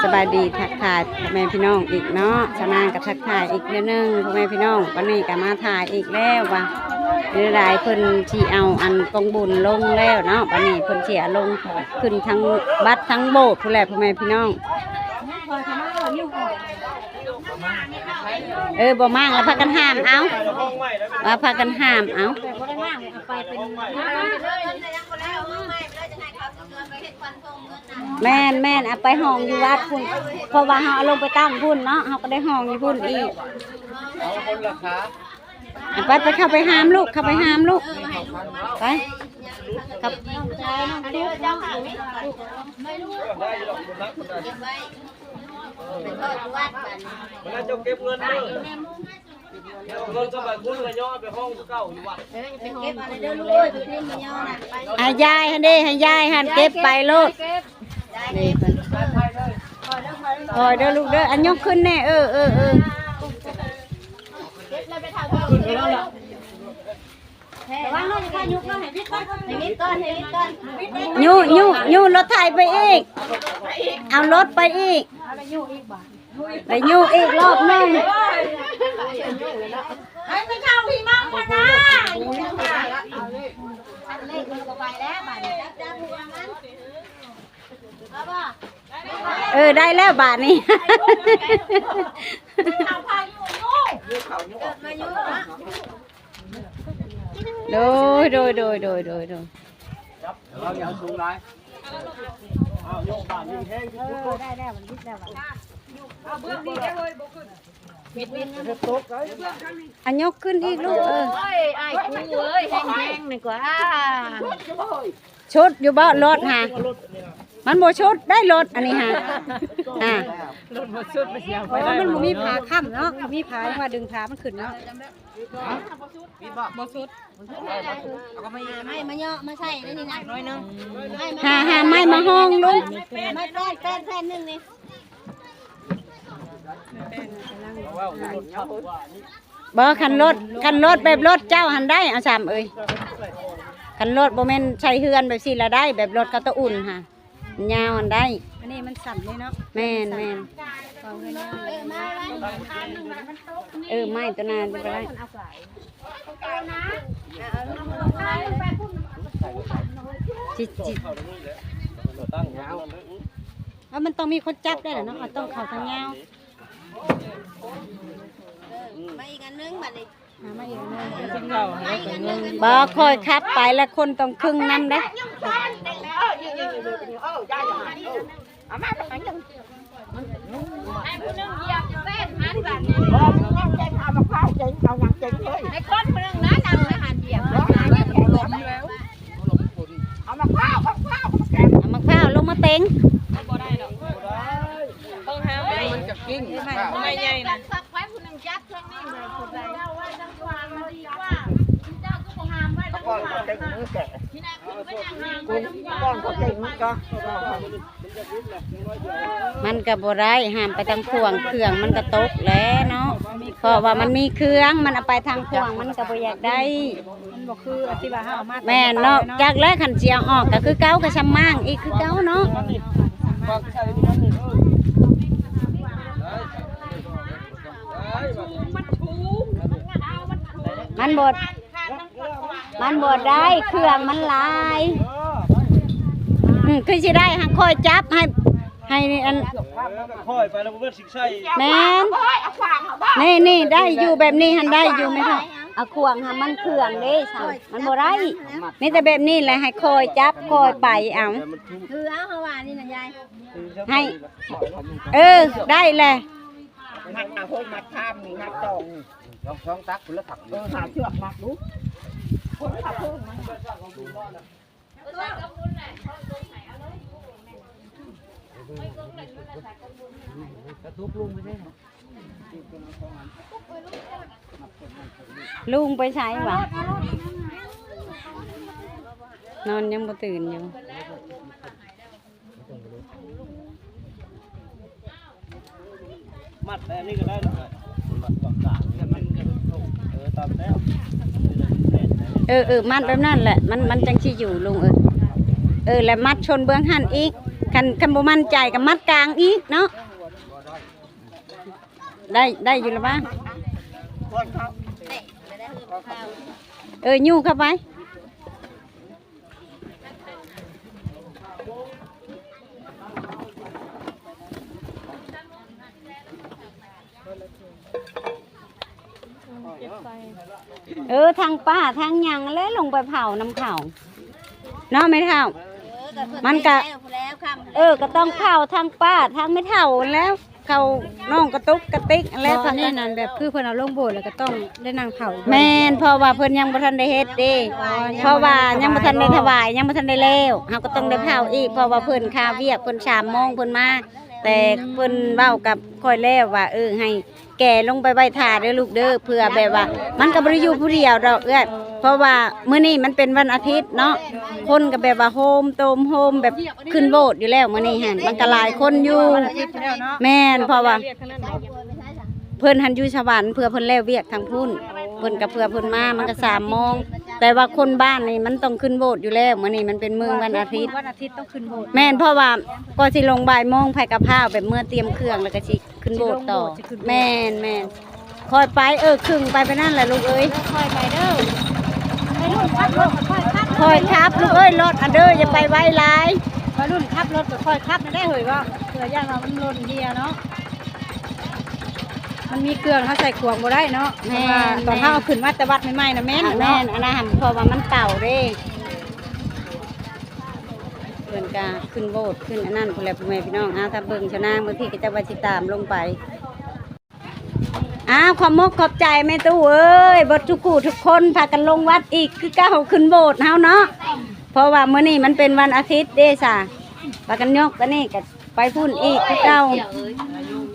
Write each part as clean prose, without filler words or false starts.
สบายดีทักทายพ่อแม่พี่น้องอีกเนาะชนางกับทักทายอีกเรื่องนึงพ่อแม่พี่น้องวันนี้ก็มาถ่ายอีกแล้วว่าเรื่องรายเพิ่นที่เอาอันกองบุญลงแล้วเนาะวันนี้เพิ่นเสียลงขึ้นทั้งบัตรทั้งโบสถ์ผู้แหละพ่อแม่พี่น้องบ่มั่งแล้วพากันห้ามเอาว่าพากันห้ามเอาแม่นเอาไปห้องอยู่วัดพุ่นเพราะว่าเฮาเอาลงไปตั้งพุ่นเนาะเฮาก็ได้ห้องอยู่พุ่นอีกไปเข้าไปห้ามลูกเข้าไปห้ามลูกไปกับมันน่าจะเก็บเงินเด้อเงินสมัยคุณเลยย่อไปห้องเก่าอยู่วัดไปเก็บอะไรเด้อลูกเอ้ยไปเก็บมาย่อน่ะให้ยายให้ยายหันเก็บไปลูกนี่เพิ่นคอยเด้อลูกเด้ออันยกขึ้นแน่เก็บเลยไปทางขึ้นแล้วล่ะแต่ว่าน้องจะยุกน้องให้วิทย์ก่อนให้วิทย์ก่อนยูรถไถไปอีกเอารถไปอีกไปยูอีกรอบนึงให้ไปเข้าพี่มั่งก่อนนะเลขมันก็ไปแล้วบาทนี้จับหัวมันได้แล้วบาทนี้โดยเราอย่างสูงไรเอาโยกบาทยิงแห้งได้แล้วมันยิบแล้วเอาเบื้องดีได้เลยบุขึ้นบิดตกเลยอันยกขึ้นอีกลูกไอ้กูเอ้ยแห้งๆหน่อยกว่าชุดอยู่บ้านรถฮะมันโมชุดได้รถอันนี้ฮะรถโมชุดไม่เสียเพราะว่ามันมีผาค่ำเนาะมีผาว่าดึงผามันขึ้นเนาะโมชุดไม่มาเยอะมาใส่ได้นี่นะน้อยนึงหาไม่มาห้องลุงไม่แป้นนึงนี่บ่คันรถแบบรถเจ้าหันได้เอาสามคันรถโบแมนใช้เฮือนแบบสิละได้แบบรถกระตุ้อุ่นค่ะยาวหันได้อันนี้มันสั่นเลยเนาะแม่นไม่ตัวนานจะไปได้จิแล้วมันต้องมีคนจับได้เหรอเนาะต้องเข่าทางยาวมาอีกอันนึงมาอีกอันนึงบ่คอยขับไปแล้วคนต้องครึ่งน้ำได้เอามะพร้าวลงมาเต็งต้องหามันจะกิ้งไม่ใหญ่นะสักไว้ผู้หนึ่งจับเครื่องนี้เลยผู้ใดเอาไว้ดังกลางมาดีว่าเจ้าก็หามไว้ดังกลางที่นั่นคุณก็ยังหามไว้ดังกลางก็เก่งมันก็บ่ได้ห้ามไปทางพวงเครื่องมันก็ตกแล้วเนาะเพราะว่ามันมีเครื่องมันเอาไปทางพวงมันก็บ่อยากได้มันบ่คืออธิบายให้ออกมาแม่เนาะจากแรกขันเจียออกก็คือเก้าก็ช้ำมั่งอีกคือเก้าเนาะมันบดได้เครื่องมันลายคือสิได้ฮะคอยจับให้อันคอยไปแล้วเพื่อนสิใช่แม่นี่ได้อยู่แบบนี้หันได้อยู่ไหมคะเอาขวางค่ะมันเครื่องเด้ค่ะมันบ่ได้นี่แต่แบบนี้แหละให้คอยจับคอยไปเอาคือเอาเขาว่านี่นะยายให้ได้แหละมัดเอาพวกมัดข้ามนี่มัดตองช่องตักคุณละถักหาเชือกมัดดูคนขับเพิ่มลุงไปใช้ปะนอนยังบ่ตื่นอยู่มัดแบบนี้ก็ได้หรอมัดฝั่งต่างมันตามแล้วมัดแบบนั้นแหละมันจังที่อยู่ลุงแล้วมัดชนเบื้องหันอีก คันบ่มั่นใจก็มัดกลางอีกเนาะได้อยู่แล้วบ้างยู่เข้าไปทางป้าทางยังแล้วลงไปเผาน้ำเขาเนาะไม่เท่ามันก็ก็ต้องเผาทางป้าทางไม่เท่าแล้วเขาน้องกระตุกกระติกแล้วตอนนี้นั่นแบบคือเพิ่นเอาลงโบสถ์แล้วก็ต้องได้นางเผาแม่นเพราะว่าเพิ่นยังบ่ทันได้เฮ็ดเด้เพราะว่ายังบ่ทันได้ถวายยังบ่ทันได้แล้วเฮาก็ต้องได้เผาอีกเพราะว่าเพิ่นค่าเวียกเพิ่น3 โมงเพิ่นมาแต่เพิ่นเว้ากับค่อยแล้วว่าให้แก่ลงไปไว้ท่าเด้อลูกเด้อเพื่อแบบว่ามันก็บ่ได้อยู่ผู้เดียวดอกเพราะว่ามื้อนี้มันเป็นวันอาทิตย์เนาะคนก็แบบว่าโฮมโตมโฮมแบบขึ้นโบสถ์อยู่แล้วมื้อนี้หั่นมันก็หลายคนอยู่แม่นเพราะว่าเพิ่นหันอยู่สวรรค์เพื่อเพิ่นแล้วเวียกทางพุ่นเพิ่นก็เพื่อเพิ่นมามันก็3 โมงแต่ว่าคนบ้านนี่มันต้องขึ้นโบสถ์อยู่แล้วมื้อนี้มันเป็นมื้อวันอาทิตย์ต้องขึ้นโบสถ์แม่นเพราะว่าก็สิลงบ่ายโมงไผกะพร้าวแบบเมื่อเตรียมเครื่องแล้วก็สิขึ้นโบสถ์ต่อแม่นคอยไปครึ่งไปนั่นแหละลูกเอ้ยคอยไปเด้อไปรุ่นขับรถคอยครับลูกเอ้ยรถเด้ออย่าไปไว้หลายไปรุ่นขับรถก็คอยขับได้เหยว่าเผื่อย่างเรามันล้นเดียเนาะมันมีเครื่องเขาใส่ขวงบ่ได้เนาะแม่ตอนเขาเอาขึ้นมาแต่วัดใหม่ๆนะแม่นอันนั้นเพราะว่ามันเก่าเด้เพิ่นก็ขึ้นโบสถ์ขึ้นอันนั้นพุ่นแหละพ่อแม่พี่น้องถ้าเบิ่งชนะบางทีก็จะว่าสิตามลงไปความมกขอบใจแม่ตู้เอ้ยบทุกคู่ทุกคนพากันลงวัดอีกคือก้าวขึ้นโบสถ์เฮาเนาะเพราะว่ามื้อนี้มันเป็นวันอาทิตย์เด้ซ่ะพากันยกกันนี่ก็ไปพุ่นอีกคือเก่า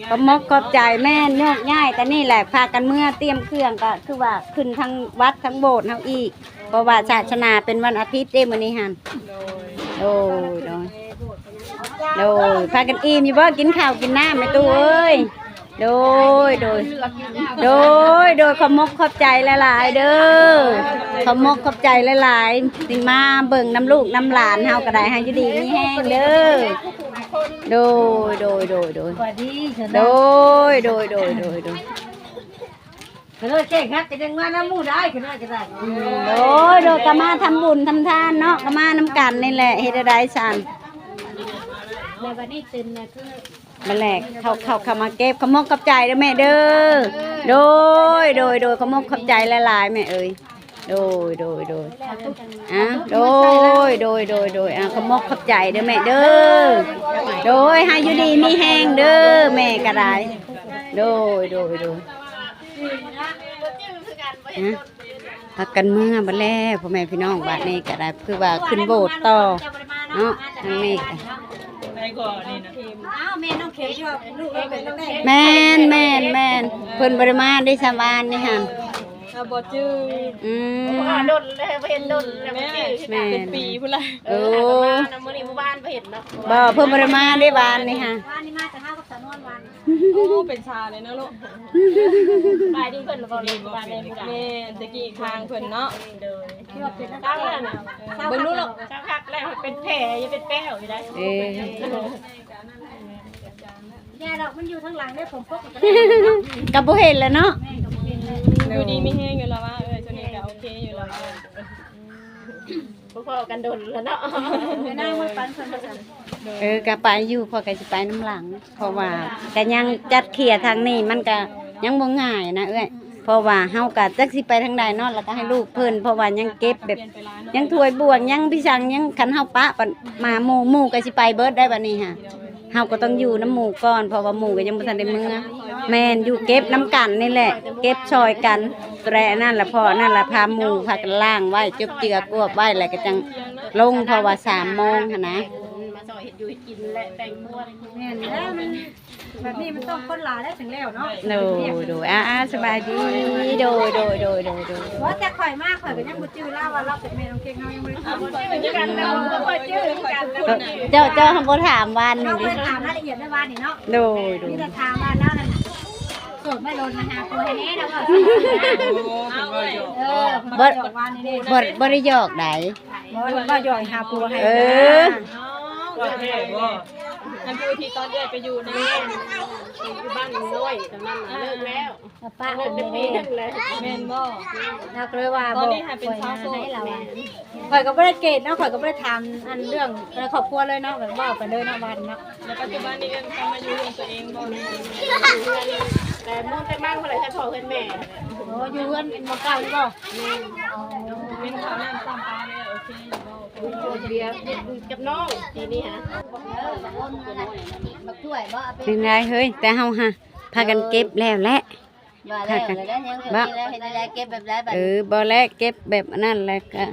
ความมกขอบใจแม่ยกง่ายแต่นี่แหละพากันเมื่อเตรียมเครื่องก็คือว่าขึ้นทั้งวัดทั้งโบสถ์เฮาอีกเพราะว่าศาสนาเป็นวันอาทิตย์เด้มื้อนี้หั่นโดยพากันอิ่มอยู่บ่กินข้าวกินน้ำแม่ตู้เอ้ยโดยขอบมกขอบใจหลายๆเด้อขอบมกขอบใจหลายๆสิมาเบิ่งน้ำลูกน้ำหลานเฮาก็ได้ให้อยู่ดีมีแห้งเด้อโดยเเก่งครับจะยังมาน้ำมูได้ก็ได้โดยก็มาทำบุญทำทานเนาะก็มาน้ำกันนี่แหละเฮ็ดได้สั่นในวันนี้ตื่นเนี่ยคือมาแหลกเขามาเก็บขมกขอบใจเด้อแม่เด้อโดยขมกขอบใจหลายๆแม่เอ้ยโดยโดยขมกขอบใจเด้อแม่เด้อโดยให้อยู่ดีมีแห้งเด้อแม่ก็ได้โดยพักกันเมื่อบัดแล้วพ่อแม่พี่น้องบัดนี้ก็ได้คือว่าขึ้นโบสถ์ต่อเนาะทางนี้แม่นเพิ่นบริมาได้สบานนี่ฮะบ่จื้อดนเลยเห็นดนแล้วแม่เป็นปีพุ่นละมื้อนี้บ้านบ่เห็นเนาะบ่เพิ่นบริมาได้บานนี่ฮะบ้านนี่มาแต่เฮากับสนวนวันเป็นชาเลยเนาะลูกบายดีเพิ่นบ่ได้บ้านได้แม่ตะกี้ทางเพิ่นเนาะตั้งแล้วน่ะเบิ่งดูลูกสักพักแล้วเป็นแผลยังเป็นแป้วอยู่ได้ยาดอกมันอยู่ข้างหลังได้ผมพกกับบ่เห็นแล้วเนาะอยู่ดีไม่แห้งอยู่แล้วว่าช่วงนี้ก็โอเคอยู่แล้วพอกันโดนแล้วเนาะนั่งมือปั้นเพิ่นบ่ซั่นก็ไปอยู่พอก็สิไปน้ำหลังเพราะว่าก็ยังจัดเคลียร์ทางนี้มันก็ยังบ่ง่ายนะเพราะว่าเฮาก็จักสิไปทางใดเนาะแล้วก็ให้ลูกเพิ่นเพราะว่ายังเก็บแบบยังถ้วยบวงยังพี่สังยังคันเฮาปะมาหมู่ก็สิไปเบิดได้บัดนี้ค่ะเฮาก็ต้องอยู่น้ำหมู่ก่อนเพราะว่าหมู่ก็ยังบ่ทันได้มื้อแม่นอยู่เก็บน้ำกันนี่แหละเก็บซอยกันแตรนั่นล่ะพ่อนั่นล่ะพาหมู่พากันล้างไว้จุบเจือกวบไว้แล้วก็จังลงเพราะว่า3 โมงหั่นนะมาซอยเฮ็ดอยู่กินและแต่งตัวแม่นแล้วมันแบบนี้มันต้องคนหลายได้ถึงแล้วเนาะโดยสบายดีโดยว่าแต่ข่อยมากข่อยก็ยังบ่จื้อเล่าว่าเราเป็นแม่น้องเก่งเฮายังบ่ได้ถามจื้อกันแล้วบ่ค่อยจื้อกันเจ้าบ่ถามวันนี่ดิถามรายละเอียดในวันนี่เนาะโดยนี่จะถามว่าแล้วนั่นโสดไม่โดนมาหาตัวให้แน่แล้วก็บ่ได้หยอกไดบ่หยอกหาผัวให้ ว่าแท้บ่ อันที่ตอนเด็กไปอยู่นะอยู่บ้านน้อยตอนนั้นเลิกแล้ว ป้า เลิ เอิ้ ก น เป็นปี เด้ นึงเลยแม่นบ่ เราก็เลยว่า ตอนนี้หาเป็นชาวโสด ให้เราข่อยก็บ่ได้เกตเนาะข่อยก็บ่ได้ถามอันเรื่องครอบครัวเลยเนาะแบบว่าไปเลยเนาะบ้านเนาะ แล้วปัจจุบันนี้เองทำมาอยู่กับตัวเองบ่แต่มุ่งแต่บ้านเมื่อไหร่ฉันพอเพื่อนแม่ โอ้อยู่เฮือนเป็นบ่เก่าหรือบ่ เป็นข้าวน้ำซ้ำปลาเลยโอเคเบียร์กับน้องทีนี้ฮะ บักถ้วยบ่เอาไป เป็นไรเฮ้ยแต่เฮาฮะพากันเก็บแล้วแหละ ว่าแล้วแล้วยังเฮ็ดแล้วเฮ็ดได้เก็บแบบได้บัด บ่แลกเก็บแบบนั้นแหละก็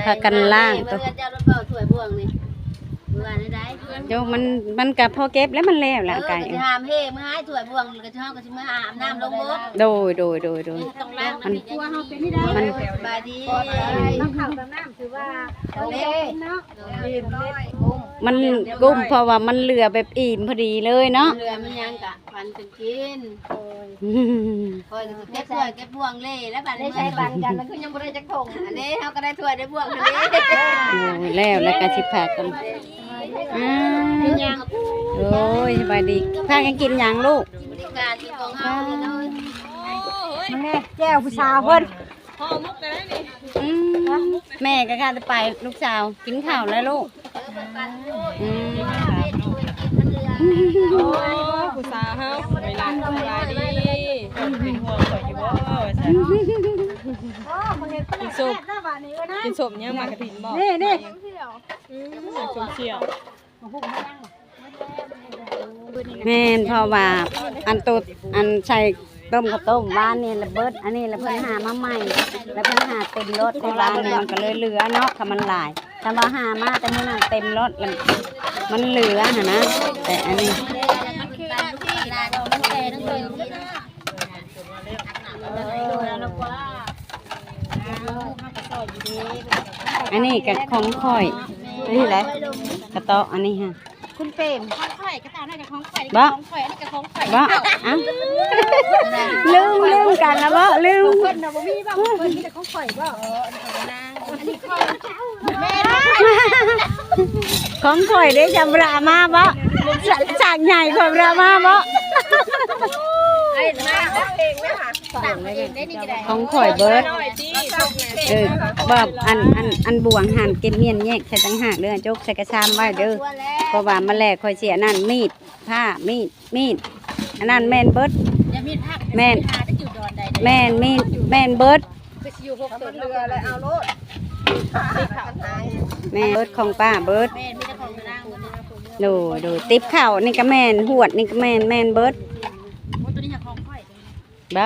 พากันล่าง ตั ตัว ว เจ้ารถเป่าถ้วยบ่วงนี่เมื่อได้ โยมันก็พอเก็บแล้วมันแล้วล่ะไก่ จะหามเฮ้มื้อหายถ้วยบ่วงก็จะเฮาก็สิมาอาบน้ำลงบ่ โดย ต้องล้างมันกลัวเฮาเป็นนี่ได้บายดีน้ำข้าวน้ำคือว่าโอเคเนาะ มันกุ้มเพราะว่ามันเหลือแบบอิ่มพอดีเลยเนาะ เรือมันยังกะปันเป็นกินคอยเก็บถ้วยเก็บบ่วงเล่แล้วบัดนี้ใช้ปันกันมันคือยังบ่ได้จักถงอันนี้เฮาก็ได้ถ้วยได้บ่วงอันนี้ โอ้ยแล้วก็สิพากันโอ้ยสบายดีพากันกินหยังลูก บริการที่ของเฮานี่เนาะ มัน แม่แก้วผู้สาวเพิ่น พ่อมุกได้นี่ แม่ก็จะไปลูกสาวกินข้าวแล้วลูก โอ้ผู้สาวเฮาเวลาสบายดี เป็นห่วงข่อยอยู่บ่ว่าซั่น กินสุกกินสุกยังมากระถิ่นบ่ นี่ ชมเชี่ยว แม่นเพราะว่าอันตุดอันใส่ต้มข้าวต้มบ้านนี่ระเบิดอันนี้ละเพิ่นหามาใหม่แล้วเพิ่นหาเต็มรถในบ้านนี่มันก็เลยเหลือเนาะค่ะมันหลายแต่ว่าหามาแต่มื้อนั้นเต็มรถแล้วมันเหลือหั่นนะแต่อันนี้อันนี้ก็ของข่อยนี่แหละกระเตาะอันนี้ฮะ คุณเปรม บ่บ่อ่ะลืมกันแล้วบ่ลืม เพิ่นน่ะบ่มีบ่เพิ่นมีแต่ของข่อยบ่อันนี้ข่อยแม่ ของข่อยได้จำรามาบ่ฉากใหญ่ของรามาบ่ ไอ้มาเองเลยค่ะสั่งเองได้นี่ก็ได้ ของข่อยเบิด น้อยที่ชกแม่ แบบอันบวงหั่นเก็บเมียนแยกใส่ต่างหากเด้อจกใส่กระชามไว้เด้อเพราะว่ามาแลกข่อยเสียนั่นมีดผ้ามีดอันนั้นแม่นเบิด อย่ามีผัก แม่น หาได้อยู่ดอนใด แม่นมีดแม่นเบิด คือสิอยู่พวกเรืออะไรเอาโลด แม่นเบิดของป้าเบิด แม่มีแต่ของนาง ดูติ๊บข้าวนี่ก็แม่นหวดนี่ก็แม่นเบิด ตัวนี้ของข่อย บ่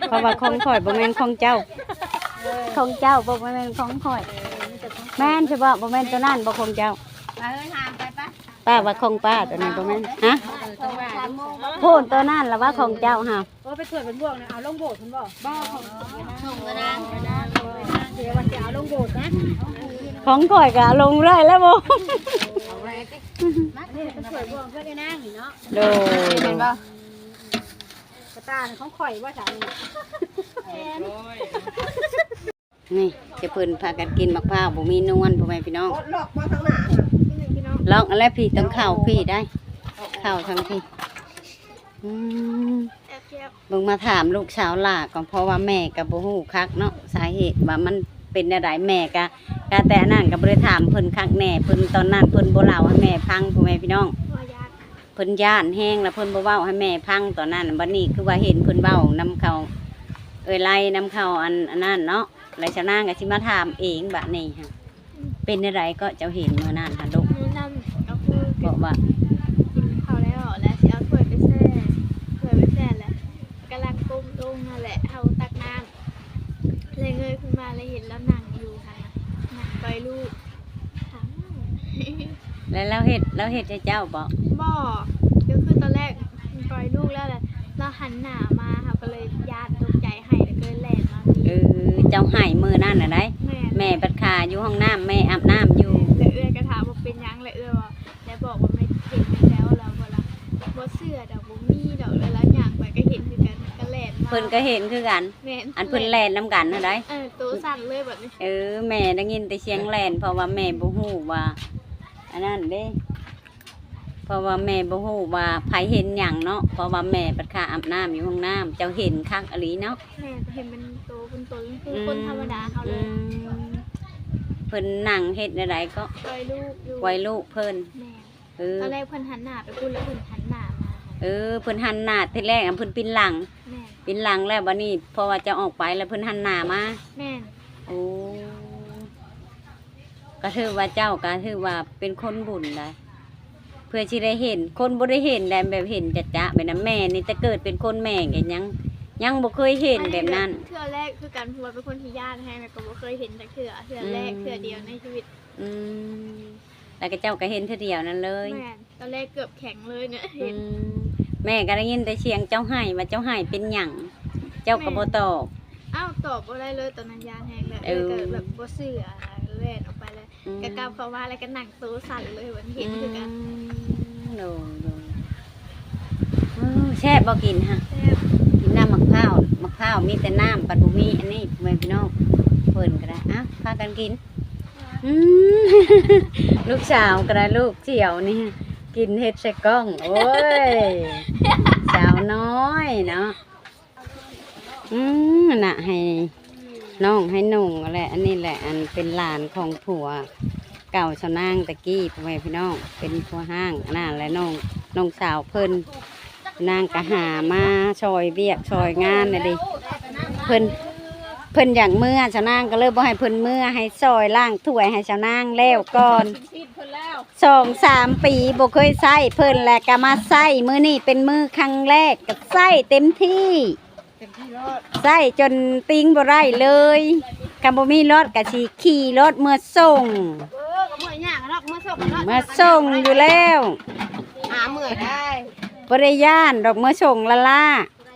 เพราะว่าของข่อยบ่แม่นของเจ้าของเจ้าบ่แม่นของข่อยแม่นใช่บ่บ่แม่นตัวนั้นบ่ของเจ้า ไปเอ้ยหามไปปะ ป้าว่าของป้าตัวนั้นบ่แม่นฮะ ต้องว่า พูดตัวนั้นล่ะว่าของเจ้าฮะ ว่าไปตรวจเป็นบ่วงนะเอาลงโบสถ์คุณบ่บ่ของส่งกันนะเดี๋ยววันจะเอาลงโบสถ์นะ ของข่อยก็ลงเลยแล้วบ่ มาเนี่ยไปตรวจบ่วงเพื่อนได้นั่งเนาะ โดย เห็นบ่กระตาของข่อยว่าจะ นี่จะเพิ่นพากันกินมะพร้าวบ่มีนวลพ่อแม่พี่น้อง หลอกมาทางหน้า ลองอะไรพี่ต้องเข้าพี่ได้เข้าทางพี่เบิ่งมาถามลูกสาวหล่าก่อนเพราะว่าแม่ก็บ่ฮู้คักเนาะสาเหตุว่ามันเป็นอะไรแม่ก็แต่อันนั้นก็บ่ได้ถามเพิ่นคักแน่เพิ่นตอนนั้นเพิ่นบ่เล่าให้แม่ฟังพ่อแม่พี่น้องเพิ่นย่านแห้งแล้วเพิ่นบ่เว้าให้แม่ฟังตอนนั้นบัดนี้คือว่าเห็นเพิ่นเว้านํเขาไล่นํเขาอันนั้นเนาะแล้วชาวนางก็สิมาถามเองบัดนี้ค่ะเป็นอะไรก็เจ้าเห็นเมื่อนั้นค่ะลูก หนูนำเอาคือ บอกว่า กินข้าวแล้วแล้วสิเอาถ้วยไปแช่แหละกำลังก้มลงนั่นแหละเอาตักน้ำเลยเงยขึ้นมาเลยเห็นแล้วนั่งอยู่ค่ะนั่งปล่อยลูกถาม แล้วเราเห็ดให้เจ้าบอก บ่ก็คือตอนแรกปล่อยลูกแล้วแหละเราหันหน้ามาค่ะก็เลยญาติตกใจให้แล้วก็เลยแล่นมาพี่ เจ้าใหายมือนั่นน่ะได้ แม่ แม่ปัดขาอยู่ห้องน้ำแม่อาบน้ำอยู่ แต่เอื้อยกระถามว่าเป็นหยังเลยเอื้อยว่าแล้วบอกว่าไม่เจ็บแล้วเราบ่ละบ่เสื้อดอกบ่มีดอกแล้วอย่างไปก็เห็นคือกันก็แล่นมา เพิ่นก็เห็นคือกัน แม่ อันเพิ่นแลนน้ำกันน่ะได้ ตัวสั่นเลยแบบนี้ แม่ได้ยินแต่เสียงแลนเพราะว่าแม่บ่ฮู้ว่า อันนั้นเด้เพราะว่าแม่บ่ฮู้ว่าไผเห็นหยังเนาะเพราะว่าแม่ปัดค่าอาบน้ำอยู่ห้องน้ำเจ้าเห็นคักอหลีเนาะ แม่เห็นเป็นโตคือคนธรรมดาเขาเลย เพิ่นนั่งเฮ็ดอะไรก็ ปล่อยลูกอยู่ ไว้ลูกเพิ่น แม่ เออ ตอนแรกเพิ่นหันหน้าไปพูดแล้วเพิ่นหันหน้ามา เพิ่นหันหน้าทีแรกเพิ่นปีนหลัง แม่ ปีนหลังแล้วบัดนี้เพราะว่าจะออกไปแล้วเพิ่นหันหน้ามา แม่ โอ้ก็ถือว่าเจ้าก็ถือว่าเป็นคนบุญได้เพื่อสิได้เห็นคนบ่ได้เห็นได้แบบเห็นจะๆแบบนั้นแม่นี่แต่เกิดเป็นคนแม่ก็ยังบ่เคยเห็นแบบนั้น เทื่อแรกคือการพูดเป็นคนที่ญาติให้แม่ก็บ่เคยเห็นแต่เทื่อแรกเทื่อเดียวในชีวิต อืมแล้วก็เจ้าก็เห็นเท่าเดียวนั้นเลย แม่ตอนแรกเกือบแข็งเลยเนี่ย อื เห็น มแม่ก็ได้ยินแต่เสียงเจ้าให้ว่าเจ้าให้เป็นหยังเจ้าก็บ่ตอบ อ้าวตอบบ่ได้เลยตอนนั้นยานแห้งเลย เออ ก็แบบบ่เชื่อเล่นออกไปเลย อืม ก็กลับเข้ามาแล้วก็นั่งตู้สั่นเลยเหมือนเห็นคือกัน โดแช่บบ่กินฮะ แซ่บ กินน้ำมะพร้าวมีแต่น้ำปัดบุมีอันนี้แม่พี่น้องเพิ่นก็ได้อ่ะพากันกินอืม ลูกสาวก็ได้ลูกเจียวนี่กินเฮ็ดใส่กล้องโอ้ยสาวน้อยเนาะน่ะให้น้องให้นุ่งอะไรอันนี้แหละอันเป็นหลานของผัวเก่าชาวนางตะกี้พ่อแม่พี่น้องเป็นผัวห้างอันนั่นแหละน้องสาวเพิ่นนางก็หามาซอยเวียกซอยงานน่ะดิเพิ่นอย่างเมื่อชาวนางก็เลยบ่ให้เพิ่นเมื่อให้ซอยล่างถ้วยให้ชาวนางแล้วก่อน2-3 ปีบ่เคยใส่เพิ่นแหละก็มาใส่มื้อนี้เป็นมื้อครั้งแรกก็ใส่เต็มที่ใส่จนติ้งบ่ได้เลยคันบ่มีรถก็สิขี่รถเมื่อส่ง ก็เมื่อยย่างเนาะเมื่อส่งเนาะ เมื่อส่งอยู่แล้ว หาเมื่อยได้ บ่ได้ย่านดอกเมื่อส่งละล่า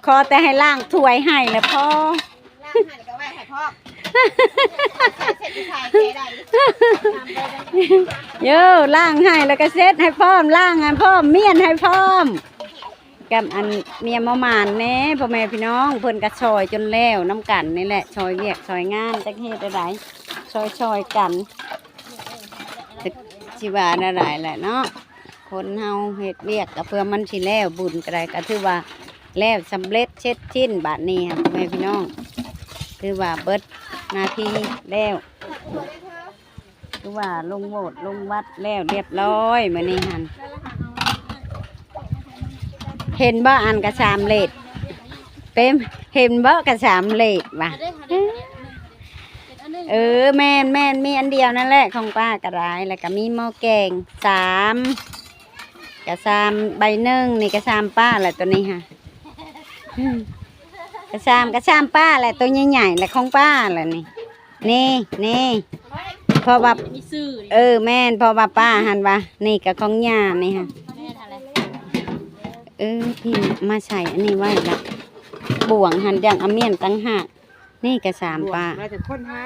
ขอแต่ให้ล้างถ้วยให้แล้วพอ ล่างหันก็ไว้ให้พ่อใส่เสร็จที่ถ่ายเทได้ เย้อล้างให้แล้วก็เซ็ตให้พร้อมล้างให้พร้อมเมียนให้พร้อมกับอันเมียมะมานแหน่พ่อแม่พี่น้องเพิ่นก็ซอยจนแล้วน้ำกันนี่แหละซอยเวียกซอยงานจักเฮ็ดได้ซอยกันจักสิว่าได้แหละเนาะคนเฮาเฮ็ดเวียกก็เพื่อมันสิแล้วบุญก็ได้ก็ถือว่าแล้วสำเร็จเช็ดชิ้นบัดนี้ค่ะพ่อแม่พี่น้องถือว่าเบิดหน้าที่แล้วถือว่าลงโหวตลงวัดแล้วเรียบร้อยมื้อนี้หั่นเห็นบ่อันกระสามเลดเป็นเห็นบ่กระสามเลดว่ะแม่นมีอันเดียวนั่นแหละของป้ากระไรแล้วก็มีหม้อแกง3กระซามใบหนึ่งนี่กระซามป้าแหละตัวนี้ค่ะกระซามป้าแหละตัวใหญ่ๆแหละของป้าแหละนี่พอว่าแม่นพอว่าป้าหันว่านี่กับของย่านี่ค่ะพี่มาใส่อันนี้ไว้ละบ่วงหันอย่างอาเมียนตั้งหากนี่กระสามป้า มาจากคนหา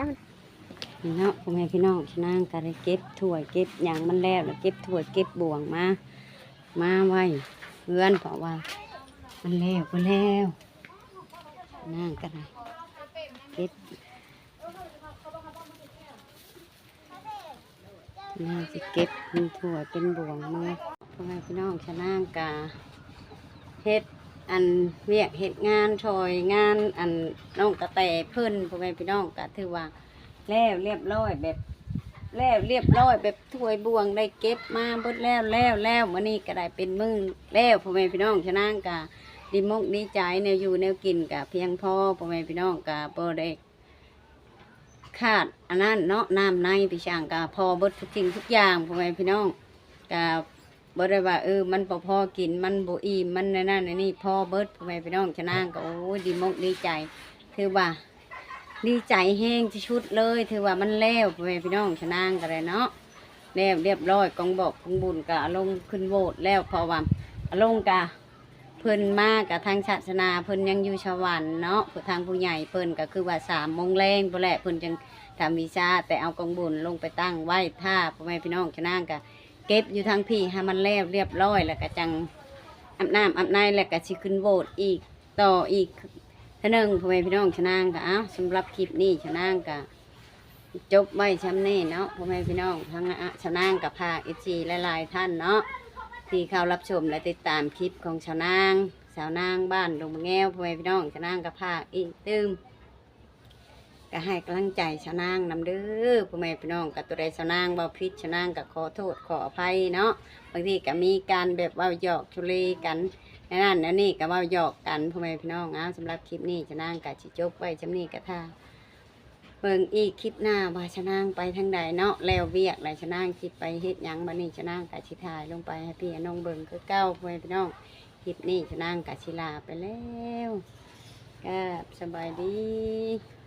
นี่เนาะพ่อแม่พี่น้องชนางก็ได้เก็บถ้วยเก็บอย่างมันแล้วเก็บถ้วยเก็บบ่วงมาไว้เพื่อนเพราะว่ามันแล้วนางก็ได้เก็บนางจะเก็บเป็นถ้วยเป็นบ่วงมาพ่อแม่พี่น้องชนางกาเฮ็ดอันเวียกเฮ็ดงานชอยงานอันน้องกระแตเพิ่นพ่อแม่พี่น้องก็ถือว่าแล้วเรียบร้อยแบบถ้วยบ่วงได้เก็บมาเบิดแล้วมื้อนี้ก็ได้เป็นมื้อแล้วพ่อแม่พี่น้องชนางกาดีมกดีใจแนวอยู่แนวกินก็เพียงพอพ่อแม่พี่น้องก็บ่ได้ขาดอันนั้นเนาะน้ำในพี่ช่างก็พอเบิดทุกสิ่งทุกอย่างพ่อแม่พี่น้องก็บ่ได้ว่ามันพอกินมันบ่อิ่มมันนั่นนี่พอเบิดพ่อแม่พี่น้องชนางก็โอ้ยดีมกดีใจถือว่าดีใจแห้งที่ชุดเลยถือว่ามันแล้วพ่อแม่พี่น้องชนางก็ได้เนาะแล้วเรียบร้อยกองบอกกองบุญก็ลงขึ้นโหวตแล้วเพราะว่าลงกะเพิ่นมากับทางศาสนาเพิ่นยังอยู่สวรรค์เนาะทางผู้ใหญ่เพิ่นก็คือว่า3 โมงแรงพุ่นแหละเพิ่นจึงทำวีซ่าแต่เอากองบุญลงไปตั้งไว้ท่าพ่อแม่พี่น้องชนางก็เก็บอยู่ทางพี่ให้มันแล้วเรียบร้อยแล้วก็จังอาบน้ำอาบในแล้วก็สิขึ้นโหวตอีกต่ออีกท่านึงพ่อแม่พี่น้องชนางก็สำหรับคลิปนี้ชนางก็ จบไว้ช้ำนี่เนาะพ่อแม่พี่น้องทั้งชาวนางกับพาFCหลายๆท่านเนาะที่เข้ารับชมและติดตามคลิปของชาวนางบ้านดงมะแง้วพ่อแม่พี่น้องชาวนางกับพาอีกตึมก็ให้กำลังใจชาวนางนำเด้อพ่อแม่พี่น้องกับตัวใดชาวนางเบาพิษชาวนางกับขอโทษขออภัยเนาะบางทีก็มีการแบบว่าหยอกชุเลกันนั่นแล้วนี่ก็ว่าหยอกกันพ่อแม่พี่น้องสำหรับคลิปนี้ชาวนางกับชิจบไว้ช้ำนี่กับท่าเบิ่งอีกคลิปหน้าว่าชะนางไปทางใดเนาะแล้วเวียกไรชะนางคิดไปเฮ็ดหยังบัดนี้ชะนางกะสิถ่ายลงไปให้พี่น้องเบิ่งคือเก้าพ่อแม่พี่น้องคลิปนี้ชะนางกะสิลาไปแล้วก็สบายดี